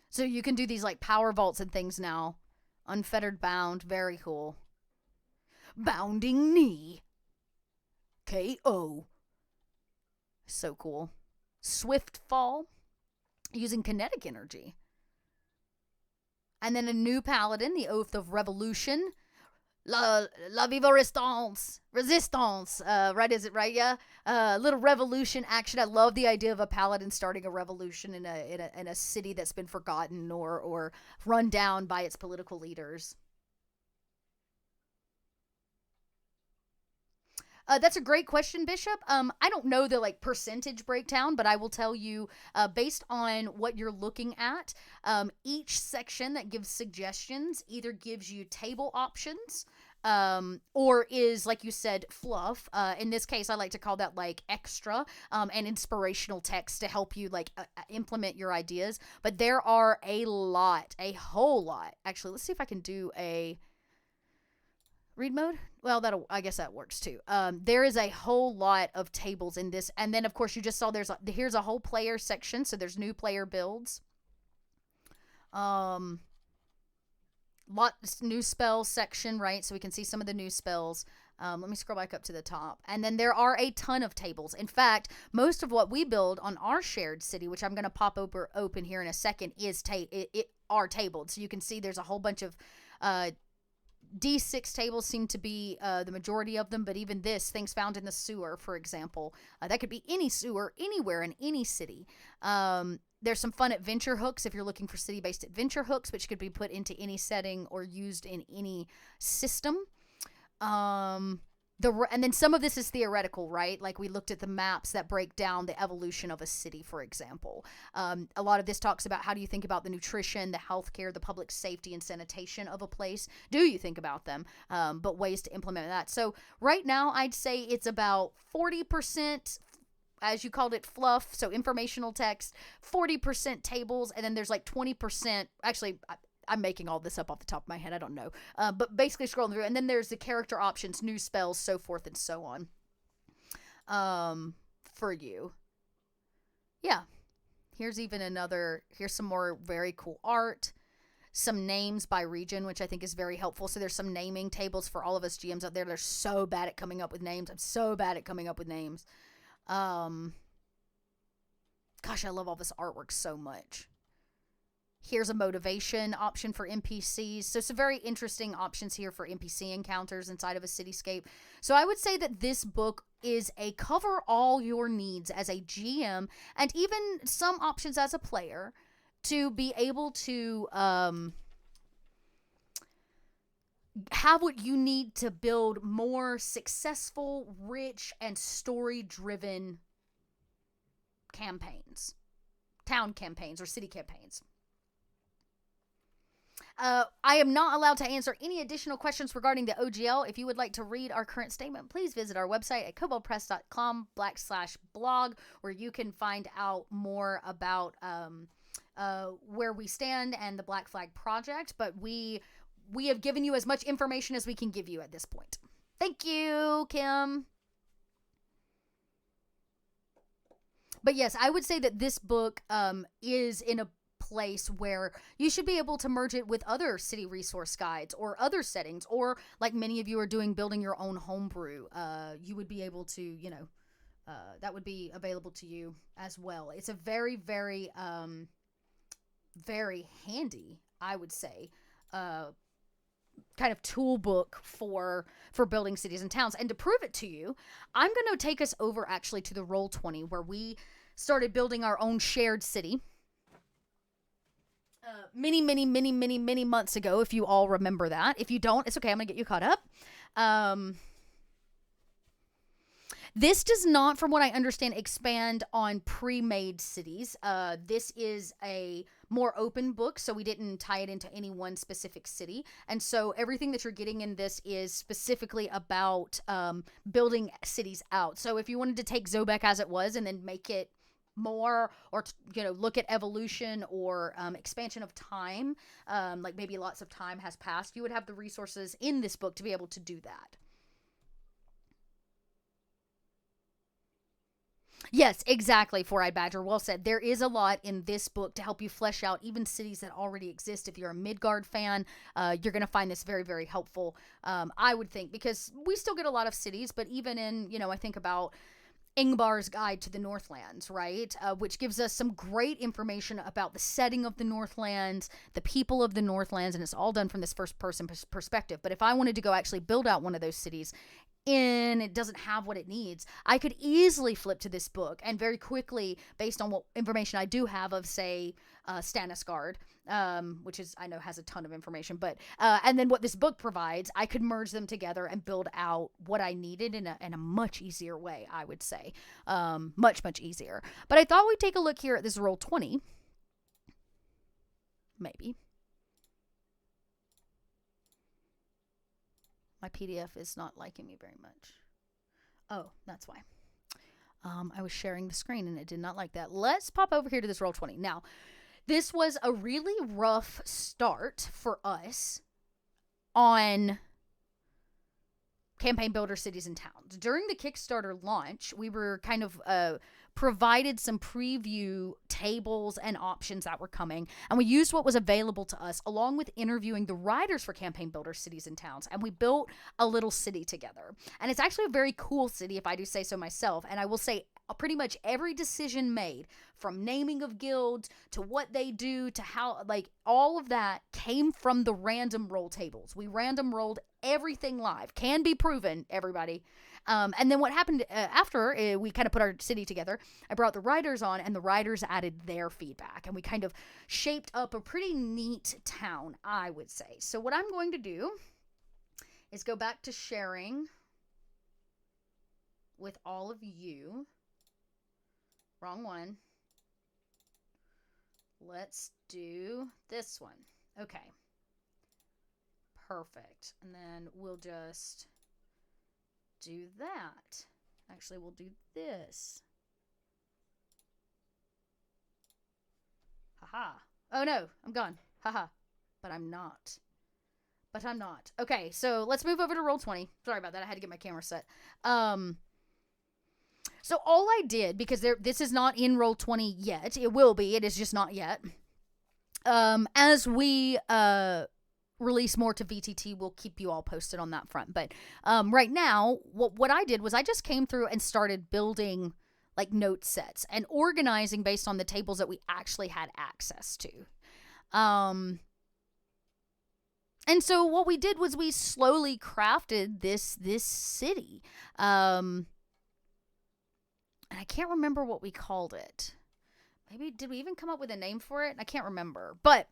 So you can do these like power vaults and things now. Unfettered bound. Very cool. Bounding knee. KO. So cool. Swift fall. Using kinetic energy. And then a new paladin. The Oath of Revolution. La viva resistance. Resistance. Right, is it right? Yeah. Little revolution action. I love the idea of a paladin starting a revolution in a city that's been forgotten or run down by its political leaders. That's a great question, Bishop. I don't know the like percentage breakdown, but I will tell you, based on what you're looking at, each section that gives suggestions either gives you table options, or is, like you said, fluff. In this case, I like to call that like extra, and inspirational text to help you like implement your ideas. But there are a whole lot. Actually, let's see if I can do a read mode. Well, I guess that works too. There is a whole lot of tables in this, and then of course you just saw here's a whole player section, so there's new player builds. New spells section, right? So we can see some of the new spells. Let me scroll back up to the top, and then there are a ton of tables. In fact, most of what we build on our shared city, which I'm going to pop open here in a second, are tabled. So you can see there's a whole bunch of D6 tables seem to be the majority of them, but even this, things found in the sewer, for example, that could be any sewer, anywhere in any city. There's some fun adventure hooks if you're looking for city-based adventure hooks, which could be put into any setting or used in any system. And then some of this is theoretical, right? Like we looked at the maps that break down the evolution of a city, for example. A lot of this talks about how do you think about the nutrition, the healthcare, the public safety and sanitation of a place. Do you think about them? But ways to implement that. So right now, I'd say it's about 40%, as you called it, fluff, so informational text, 40% tables, and then there's like 20%, actually, I'm making all this up off the top of my head. I don't know. But basically scrolling through. And then there's the character options, new spells, so forth and so on. For you. Yeah. Here's some more very cool art. Some names by region, which I think is very helpful. So there's some naming tables for all of us GMs out there. They're so bad at coming up with names. I'm so bad at coming up with names. Gosh, I love all this artwork so much. Here's a motivation option for NPCs. So some very interesting options here for NPC encounters inside of a cityscape. So I would say that this book is a cover all your needs as a GM and even some options as a player to be able to have what you need to build more successful, rich, and story-driven campaigns, town campaigns, or city campaigns. I am not allowed to answer any additional questions regarding the OGL. If you would like to read our current statement, please visit our website at koboldpress.com/blog, where you can find out more about where we stand and the Black Flag Project. But we have given you as much information as we can give you at this point. Thank you, Kim. But yes, I would say that this book is in a place where you should be able to merge it with other city resource guides or other settings, or like many of you are doing, building your own homebrew. You would be able to, that would be available to you as well. It's a very, very, very handy, I would say, kind of tool book for building cities and towns. And to prove it to you, I'm going to take us over actually to the Roll20, where we started building our own shared city many months ago, if you all remember that. If you don't, it's okay. I'm going to get you caught up. This does not, from what I understand, expand on pre-made cities. This is a more open book, so we didn't tie it into any one specific city. And so everything that you're getting in this is specifically about building cities out. So if you wanted to take Zobek as it was and then make it more, or look at evolution or expansion of time, like maybe lots of time has passed, you would have the resources in this book to be able to do that. Yes, exactly, Four-Eyed Badger. Well said. There is a lot in this book to help you flesh out even cities that already exist. If you're a Midgard fan, you're going to find this very, very helpful, I would think, because we still get a lot of cities, but even in, I think about Ingvar's Guide to the Northlands, right? Which gives us some great information about the setting of the Northlands, the people of the Northlands, and it's all done from this first-person perspective. But if I wanted to go actually build out one of those cities, and it doesn't have what it needs, I could easily flip to this book and very quickly, based on what information I do have of, say, Stannisgard, which is, I know, has a ton of information, but and then what this book provides, I could merge them together and build out what I needed in a much easier way, I would say. Much easier. But I thought we'd take a look here at this Roll20. Maybe. My PDF is not liking me very much. Oh, that's why. I was sharing the screen and it did not like that. Let's pop over here to this Roll20. Now, this was a really rough start for us on Campaign Builder Cities and Towns. During the Kickstarter launch, we were kind of provided some preview tables and options that were coming, and we used what was available to us along with interviewing the writers for Campaign Builder Cities and Towns, and we built a little city together. And it's actually a very cool city, if I do say so myself, and I will say pretty much every decision made, from naming of guilds to what they do to how, like, all of that came from the random roll tables. We random rolled everything live. Can be proven, everybody. And then what happened after we kind of put our city together, I brought the writers on, and the writers added their feedback, and we kind of shaped up a pretty neat town, I would say. So what I'm going to do is go back to sharing with all of you. Wrong one. Let's do this one. Okay. Perfect. And then we'll just do that. Actually, we'll do this. Haha. Oh no, I'm gone. Haha. But I'm not. Okay, so let's move over to Roll20. Sorry about that. I had to get my camera set. So all I did, because this is not in Roll20 yet. It will be. It is just not yet. As we release more to VTT, we'll keep you all posted on that front. But right now, what I did was I just came through and started building like note sets and organizing based on the tables that we actually had access to. And so what we did was we slowly crafted this city. And I can't remember what we called it. Maybe, did we even come up with a name for it? I can't remember. But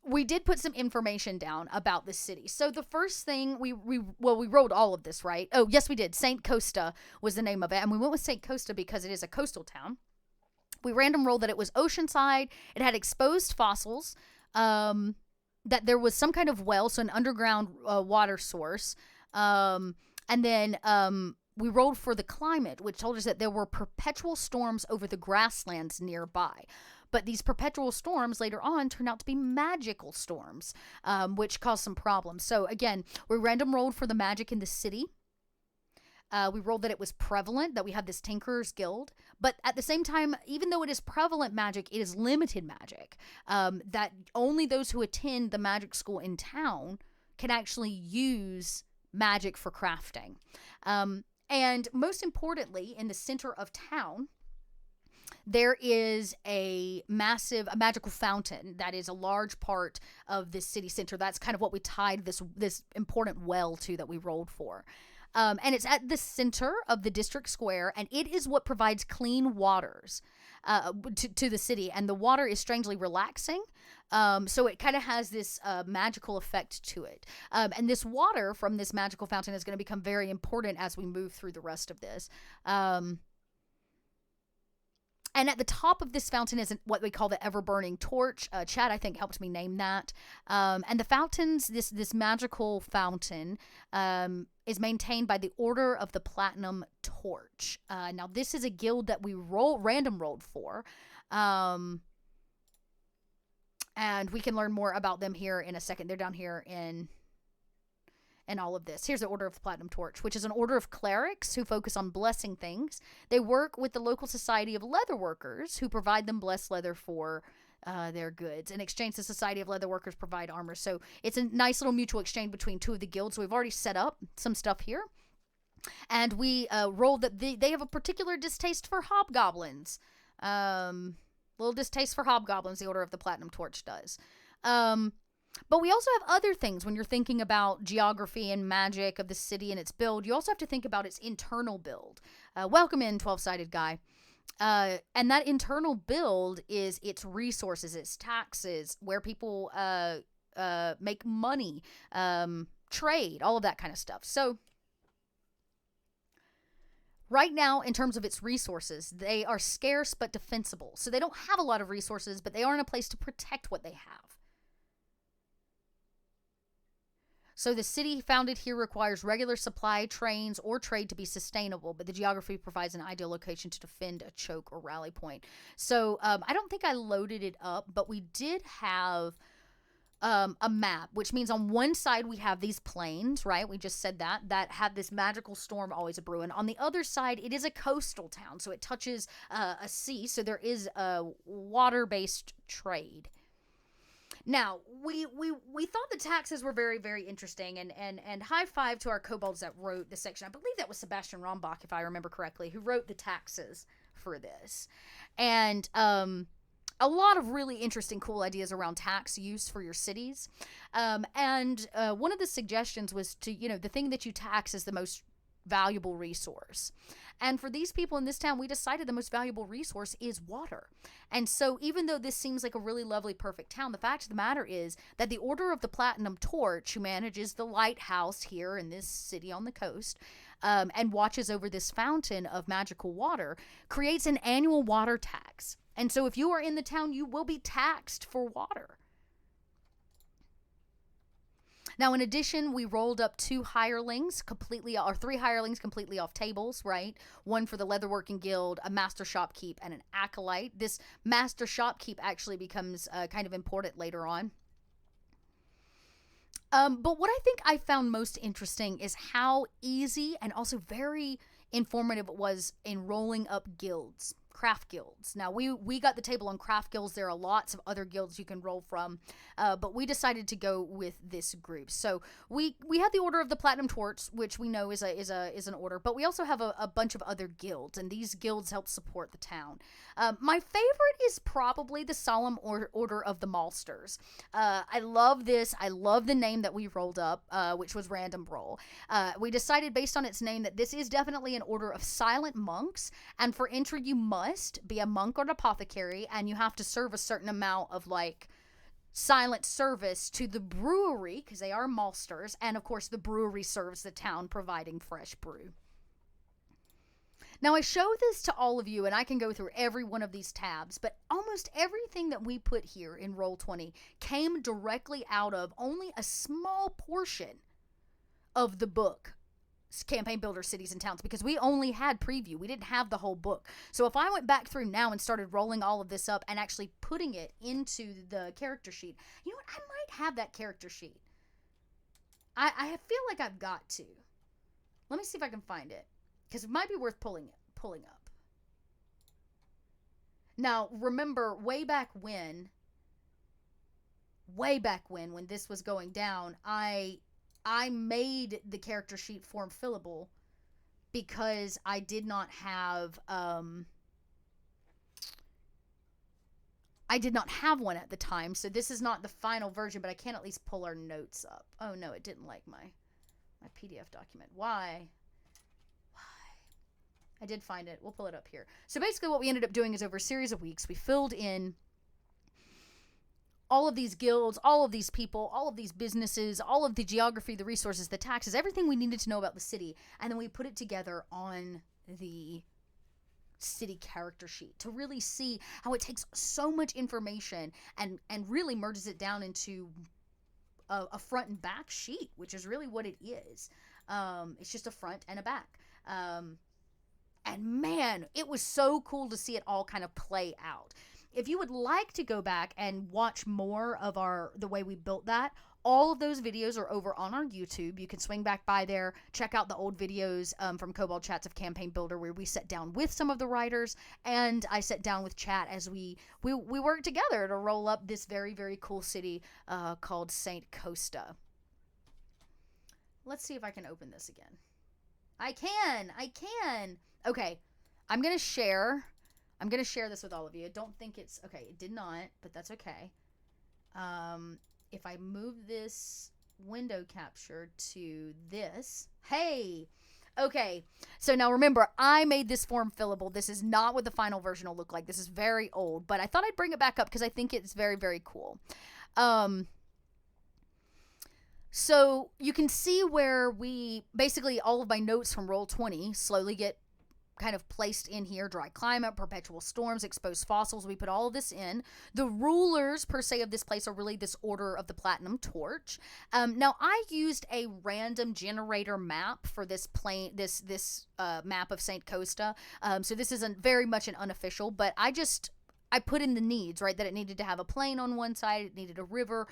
we did put some information down about the city. So the first thing we rolled all of this, right? Oh, yes, we did. St. Costa was the name of it. And we went with St. Costa because it is a coastal town. We random rolled that it was oceanside. It had exposed fossils, that there was some kind of well, so an underground water source. And then we rolled for the climate, which told us that there were perpetual storms over the grasslands nearby. But these perpetual storms later on turned out to be magical storms, which caused some problems. So again, we random rolled for the magic in the city. We rolled that it was prevalent, that we had this Tinkerer's Guild. But at the same time, even though it is prevalent magic, it is limited magic. That only those who attend the magic school in town can actually use magic for crafting. And most importantly, in the center of town, there is a magical fountain that is a large part of this city center. That's kind of what we tied this important well to that we rolled for. And it's at the center of the district square, and it is what provides clean waters to the city. And the water is strangely relaxing. So it kind of has this magical effect to it. And this water from this magical fountain is going to become very important as we move through the rest of this. And at the top of this fountain is what we call the ever-burning torch. Chad, I think, helped me name that. And the fountains, this magical fountain, is maintained by the Order of the Platinum Torch. Now, this is a guild that we random rolled for. And we can learn more about them here in a second. They're down here in all of this. Here's the Order of the Platinum Torch, which is an order of clerics who focus on blessing things. They work with the local society of leatherworkers who provide them blessed leather for their goods. In exchange, the Society of Leatherworkers provide armor. So it's a nice little mutual exchange between two of the guilds. So we've already set up some stuff here. And we rolled that they have a particular distaste for hobgoblins. Little distaste for hobgoblins, the Order of the Platinum Torch does. But we also have other things when you're thinking about geography and magic of the city and its build. You also have to think about its internal build. Welcome in, 12-sided guy. And that internal build is its resources, its taxes, where people make money, trade, all of that kind of stuff. So right now, in terms of its resources, they are scarce but defensible. So they don't have a lot of resources, but they are in a place to protect what they have. So the city founded here requires regular supply trains or trade to be sustainable, but the geography provides an ideal location to defend a choke or rally point. So I don't think I loaded it up, but we did have a map, which means on one side we have these plains, right? We just said that have this magical storm always a brewing. On the other side, it is a coastal town, so it touches a sea, so there is a water-based trade. Now, we thought the taxes were very, very interesting, and high five to our kobolds that wrote the section. I believe that was Sebastian Rombach, if I remember correctly, who wrote the taxes for this. And a lot of really interesting, cool ideas around tax use for your cities. And one of the suggestions was to, the thing that you tax is the most valuable resource. And for these people in this town, we decided the most valuable resource is water. And so even though this seems like a really lovely, perfect town, the fact of the matter is that the Order of the Platinum Torch, who manages the lighthouse here in this city on the coast, and watches over this fountain of magical water, creates an annual water tax. And so if you are in the town, you will be taxed for water. Now, in addition, we rolled up three hirelings completely off tables, right? One for the Leatherworking Guild, a Master Shopkeep, and an Acolyte. This Master Shopkeep actually becomes kind of important later on. But what I think I found most interesting is how easy and also very informative it was in rolling up guilds. Craft guilds. Now, we got the table on craft guilds. There are lots of other guilds you can roll from, but we decided to go with this group. So we had the Order of the Platinum Torch, which we know is an order, but we also have a bunch of other guilds, and these guilds help support the town. My favorite is probably the Solemn Order of the Malsters. I love this. I love the name that we rolled up, which was random roll. We decided based on its name that this is definitely an order of silent monks, and for entry you must be a monk or an apothecary, and you have to serve a certain amount of silent service to the brewery, because they are maltsters, and of course the brewery serves the town, providing fresh brew. Now, I show this to all of you, and I can go through every one of these tabs, but almost everything that we put here in Roll20 came directly out of only a small portion of the book, Campaign Builder Cities and Towns, because we only had preview. We didn't have the whole book. So if I went back through now and started rolling all of this up and actually putting it into the character sheet, you know what? I might have that character sheet. I feel like I've got to. Let me see if I can find it, because it might be worth pulling up. Now, remember, way back when this was going down, I made the character sheet form fillable because I did not have one at the time. So this is not the final version, but I can at least pull our notes up. Oh no, it didn't like my PDF document. Why? I did find it. We'll pull it up here. So basically what we ended up doing is over a series of weeks, we filled in all of these guilds, all of these people, all of these businesses, all of the geography, the resources, the taxes, everything we needed to know about the city. And then we put it together on the city character sheet to really see how it takes so much information and really merges it down into a front and back sheet, which is really what it is. It's just a front and a back. And man, it was so cool to see it all kind of play out. If you would like to go back and watch more of the way we built that, all of those videos are over on our YouTube. You can swing back by there, check out the old videos from Kobold Chats of Campaign Builder, where we sat down with some of the writers, and I sat down with chat as we worked together to roll up this very, very cool city called St. Costa. Let's see if I can open this again. I can. Okay, I'm going to share this with all of you. I don't think it's, okay, it did not, but that's okay. If I move this window capture to this, hey, okay. So now remember, I made this form fillable. This is not what the final version will look like. This is very old, but I thought I'd bring it back up because I think it's very, very cool. So you can see where basically all of my notes from Roll20 slowly get kind of placed in here. Dry climate, perpetual storms, exposed fossils. We put all of this in. The rulers per se of this place are really this Order of the Platinum Torch. Now I used a random generator map for this map of St. Costa. So this isn't very much an unofficial, but I put in the needs, right? That it needed to have a plain on one side, it needed a river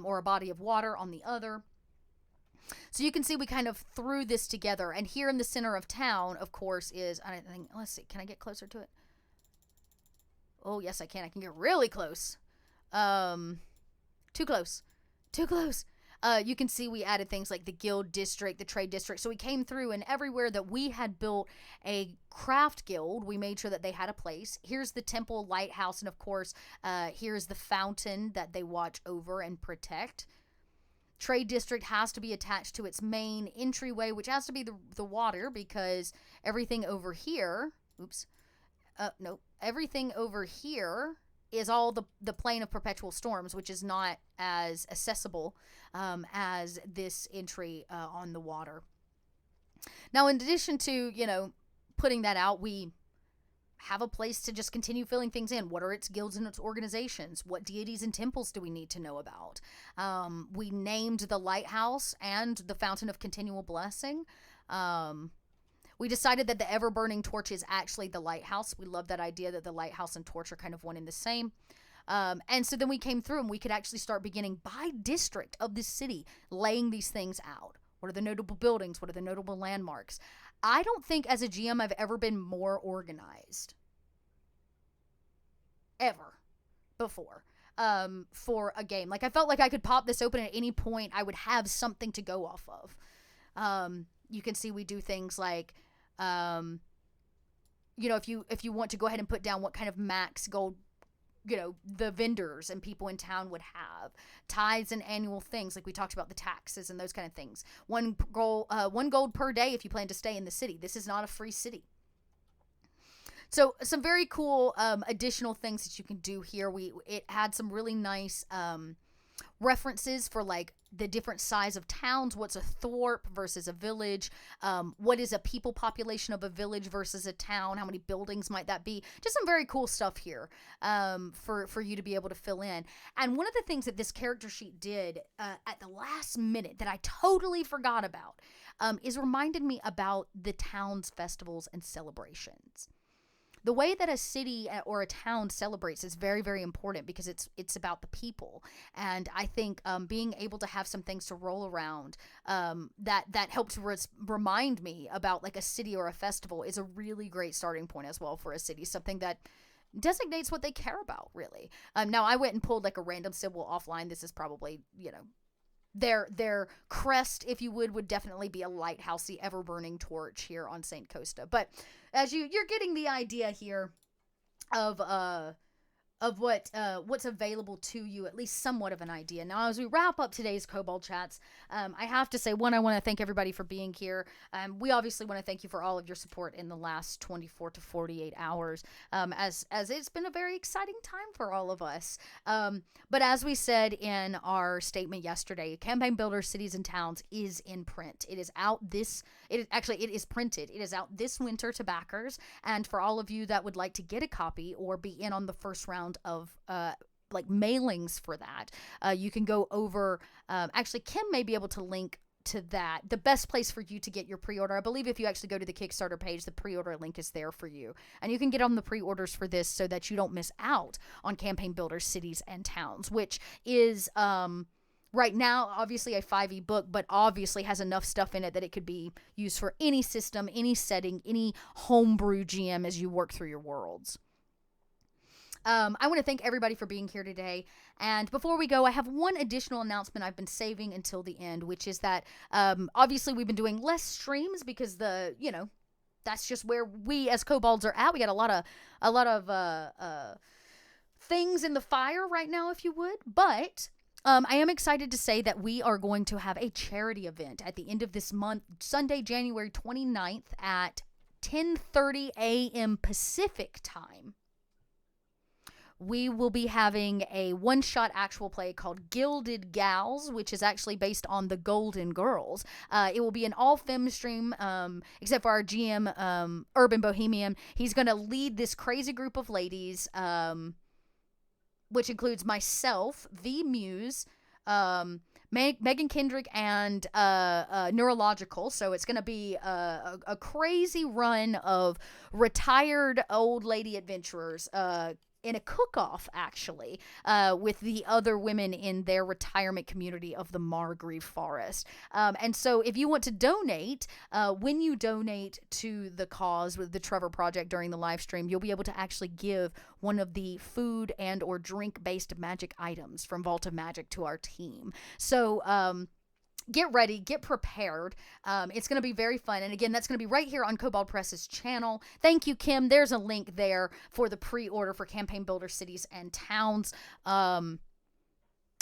or a body of water on the other. So you can see we kind of threw this together. And here in the center of town, of course, is, I think, let's see, can I get closer to it? Oh, yes, I can. I can get really close. Too close. You can see we added things like the guild district, the trade district. So we came through, and everywhere that we had built a craft guild, we made sure that they had a place. Here's the temple lighthouse, and of course, here's the fountain that they watch over and protect. Trade district has to be attached to its main entryway, which has to be the water, because everything over here, everything over here is all the plane of perpetual storms, which is not as accessible as this entry on the water. Now, in addition to, putting that out, we have a place to just continue filling things in. What are its guilds and its organizations? What deities and temples do we need to know about? We named the lighthouse and the fountain of continual blessing. We decided that the ever-burning torch is actually the lighthouse. We love that idea that the lighthouse and torch are kind of one and the same. And so then we came through and we could actually start beginning by district of the city, laying these things out. What are the notable buildings? What are the notable landmarks? I don't think as a GM I've ever been more organized. Ever. Before. For a game. Like, I felt like I could pop this open at any point. I would have something to go off of. You can see we do things like, if you want to go ahead and put down what kind of max gold, the vendors and people in town would have. Tithes and annual things, like we talked about the taxes and those kind of things. One gold per day if you plan to stay in the city. This is not a free city. So some very cool additional things that you can do here. It had some really nice references for like the different size of towns. What's a thorp versus a village? What is a people population of a village versus a town? How many buildings might that be? Just some very cool stuff here for you to be able to fill in. And one of the things that this character sheet did at the last minute that I totally forgot about is reminded me about the town's festivals and celebrations. The way that a city or a town celebrates is very, very important because it's about the people. And I think being able to have some things to roll around that helps remind me about like a city or a festival is a really great starting point as well for a city, something that designates what they care about, really. Now, I went and pulled like a random symbol offline. This is probably, their crest, if you would definitely be a lighthousey, ever-burning torch here on St. Costa. But as you're getting the idea here of what's available to you, at least somewhat of an idea. Now, as we wrap up today's Kobold Chats, I have to say, one, I want to thank everybody for being here. We obviously want to thank you for all of your support in the last 24 to 48 hours, as it's been a very exciting time for all of us. But as we said in our statement yesterday, Campaign Builder Cities and Towns is in print. It is out it is printed. It is out this winter to backers, and for all of you that would like to get a copy or be in on the first round of like mailings for that, you can go over, actually Kim may be able to link to that. The best place for you to get your pre-order, I believe if you actually go to the Kickstarter page, the pre-order link is there for you, and you can get on the pre-orders for this so that you don't miss out on Campaign Builder Cities and Towns, which is right now obviously a 5e book, but obviously has enough stuff in it that it could be used for any system, any setting, any homebrew GM as you work through your worlds. I want to thank everybody for being here today. And before we go, I have one additional announcement I've been saving until the end, which is that obviously we've been doing less streams because that's just where we as kobolds are at. We got a lot of things in the fire right now, if you would. But I am excited to say that we are going to have a charity event at the end of this month, Sunday, January 29th at 10:30 a.m. Pacific time. We will be having a one-shot actual play called Gilded Gals, which is actually based on the Golden Girls. It will be an all-fem stream, except for our GM, Urban Bohemian. He's going to lead this crazy group of ladies, which includes myself, the Muse, Megan Kendrick, and Neurological. So it's going to be a crazy run of retired old lady adventurers, in a cook-off, actually, with the other women in their retirement community of the Margrave Forest. And so if you want to donate, when you donate to the cause with the Trevor Project during the live stream, you'll be able to actually give one of the food and or drink-based magic items from Vault of Magic to our team. So, get ready, get prepared. It's going to be very fun. And again, that's going to be right here on Kobold Press's channel. Thank you, Kim. There's a link there for the pre-order for Campaign Builder Cities and Towns. And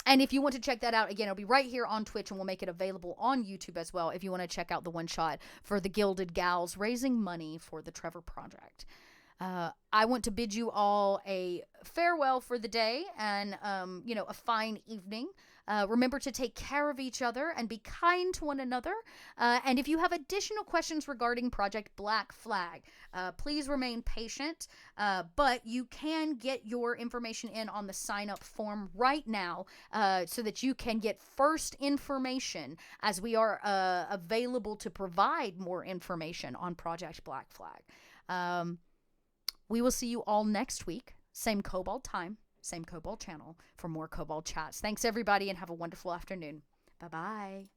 if you want to check that out, again, it'll be right here on Twitch, and we'll make it available on YouTube as well if you want to check out the one-shot for the Gilded Gals, raising money for the Trevor Project. I want to bid you all a farewell for the day and, a fine evening. Remember to take care of each other and be kind to one another. And if you have additional questions regarding Project Black Flag, please remain patient. But you can get your information in on the sign-up form right now so that you can get first information as we are available to provide more information on Project Black Flag. We will see you all next week. Same Kobold time, same Kobold channel for more Kobold Chats. Thanks, everybody, and have a wonderful afternoon. Bye-bye.